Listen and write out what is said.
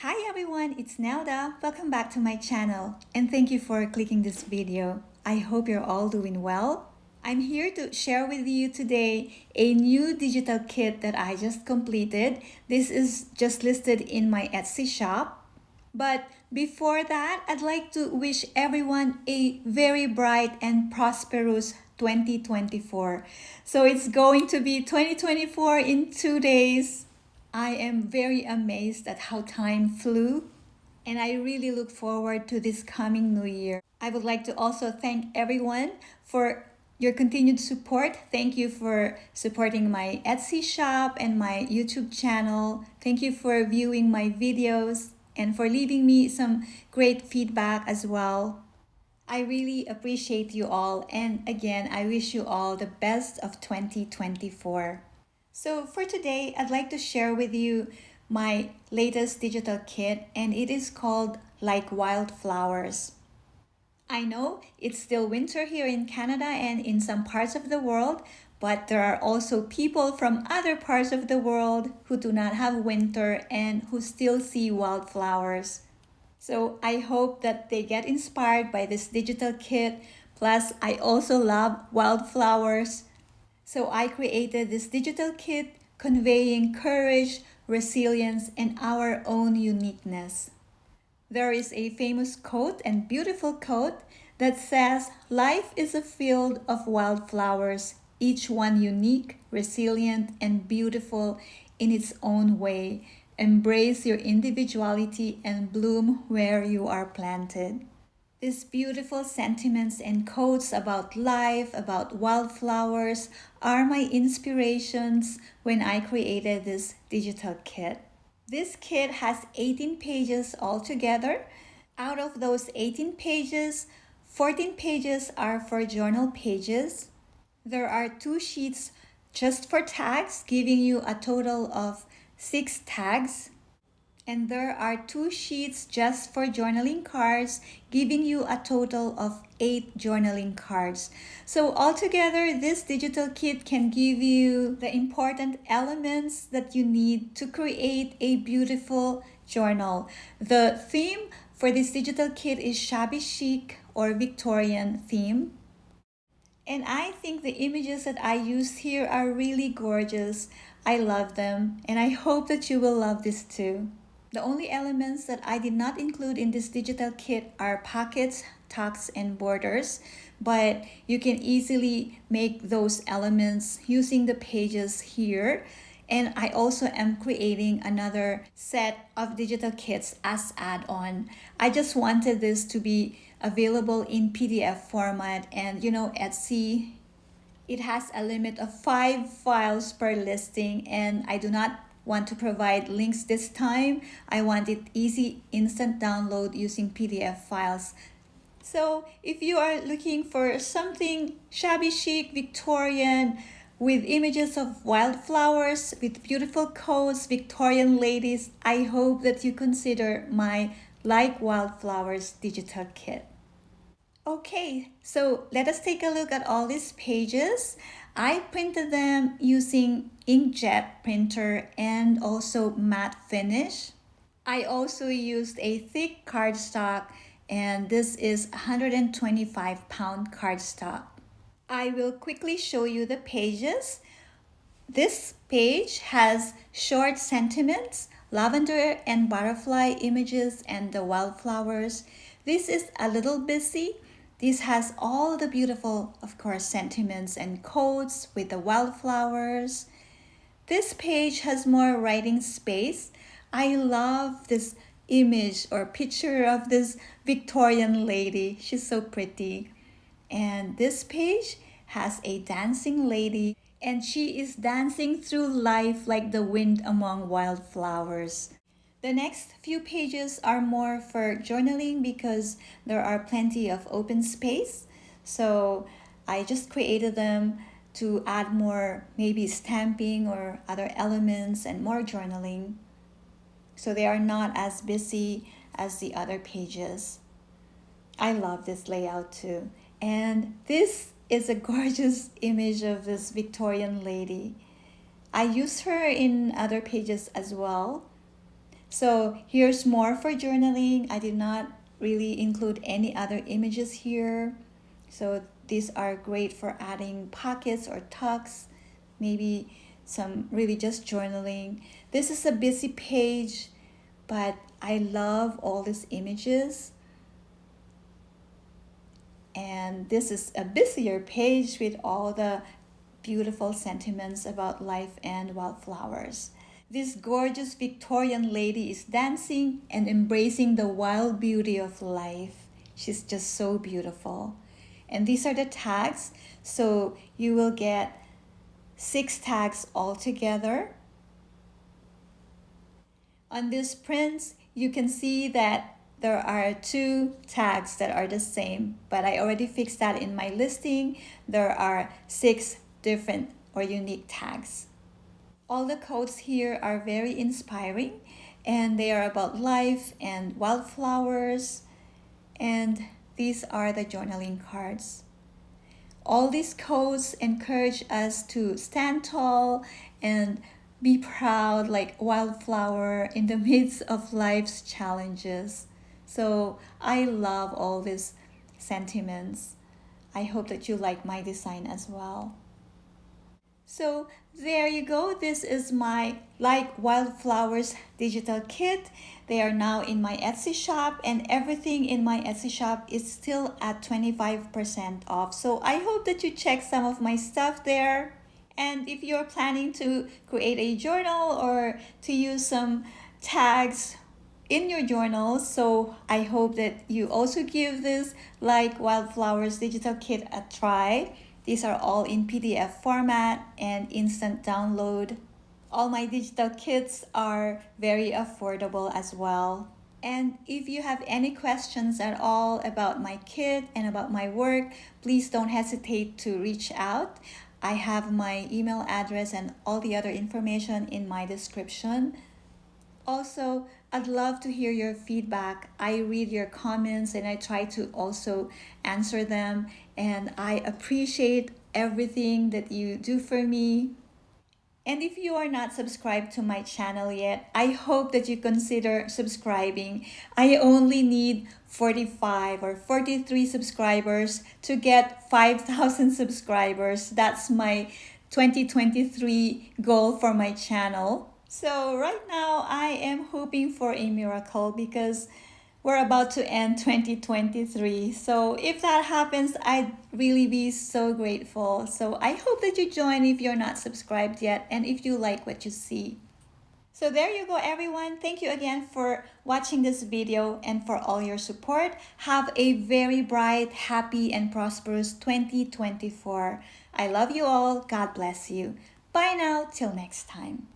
Hi everyone, it's Nelda. Welcome back to my channel and thank you for clicking this video. I hope you're all doing well. I'm here to share with you today a new digital kit that I just completed. This is just listed in my Etsy shop. But before that, I'd like to wish everyone a very bright and prosperous 2024. So it's going to be 2024 in 2 days. I am very amazed at how time flew, and I really look forward to this coming new year. I would like to also thank everyone for your continued support. Thank you for supporting my Etsy shop and my YouTube channel. Thank you for viewing my videos and for leaving me some great feedback as well. I really appreciate you all, and again, I wish you all the best of 2024. So for today, I'd like to share with you my latest digital kit, and it is called Like Wildflowers. I know it's still winter here in Canada and in some parts of the world, but there are also people from other parts of the world who do not have winter and who still see wildflowers. So I hope that they get inspired by this digital kit. Plus, I also love wildflowers. So I created this digital kit conveying courage, resilience, and our own uniqueness. There is a famous quote and beautiful quote that says, "Life is a field of wildflowers, each one unique, resilient, and beautiful in its own way. Embrace your individuality and bloom where you are planted." These beautiful sentiments and quotes about life, about wildflowers, are my inspirations when I created this digital kit. This kit has 18 pages altogether. Out of those 18 pages, 14 pages are for journal pages. There are 2 sheets just for tags, giving you a total of 6 tags. And there are 2 sheets just for journaling cards, giving you a total of 8 journaling cards. So altogether, this digital kit can give you the important elements that you need to create a beautiful journal. The theme for this digital kit is Shabby Chic or Victorian theme. And I think the images that I used here are really gorgeous. I love them, and I hope that you will love this too. The only elements that I did not include in this digital kit are pockets, tucks, and borders, but you can easily make those elements using the pages here. And I also am creating another set of digital kits as add-on. I just wanted this to be available in PDF format, and Etsy, it has a limit of 5 files per listing, and I do not want to provide links this time. I want it easy, instant download using PDF files. So if you are looking for something shabby chic, Victorian, with images of wildflowers, with beautiful quotes, Victorian ladies, I hope that you consider my Like Wildflowers digital kit. Okay, so let us take a look at all these pages. I printed them using inkjet printer and also matte finish. I also used a thick cardstock, and this is 125-pound cardstock. I will quickly show you the pages. This page has short sentiments, lavender and butterfly images, and the wildflowers. This is a little busy. This has all the beautiful, of course, sentiments and quotes with the wildflowers. This page has more writing space. I love this image or picture of this Victorian lady. She's so pretty. And this page has a dancing lady, and she is dancing through life like the wind among wildflowers. The next few pages are more for journaling because there are plenty of open space. So I just created them to add more maybe stamping or other elements and more journaling. So they are not as busy as the other pages. I love this layout too. And this is a gorgeous image of this Victorian lady. I used her in other pages as well. So here's more for journaling. I did not really include any other images here. So these are great for adding pockets or tucks, maybe some really just journaling. This is a busy page, but I love all these images. And this is a busier page with all the beautiful sentiments about life and wildflowers. This gorgeous Victorian lady is dancing and embracing the wild beauty of life. She's just so beautiful. And these are the tags. So you will get 6 tags altogether. On these prints, you can see that there are 2 tags that are the same, but I already fixed that in my listing. There are 6 different or unique tags. All the quotes here are very inspiring, and they are about life and wildflowers, and these are the journaling cards. All these quotes encourage us to stand tall and be proud like wildflower in the midst of life's challenges. So I love all these sentiments. I hope that you like my design as well. So there you go. This is my Like Wildflowers digital kit. They are now in my Etsy shop, and everything in my Etsy shop is still at 25% off. So I hope that you check some of my stuff there. And if you're planning to create a journal or to use some tags in your journal, so I hope that you also give this Like Wildflowers digital kit a try. These are all in PDF format and instant download. All my digital kits are very affordable as well. And if you have any questions at all about my kit and about my work, please don't hesitate to reach out. I have my email address and all the other information in my description. Also, I'd love to hear your feedback. I read your comments and I try to also answer them. And I appreciate everything that you do for me. And if you are not subscribed to my channel yet, I hope that you consider subscribing. I only need 45 or 43 subscribers to get 5,000 subscribers. That's my 2023 goal for my channel. So right now I am hoping for a miracle because we're about to end 2023. So if that happens, I'd really be so grateful. So I hope that you join if you're not subscribed yet and if you like what you see. So there you go, everyone. Thank you again for watching this video and for all your support. Have a very bright, happy, and prosperous 2024. I love you all. God bless you. Bye now. Till next time.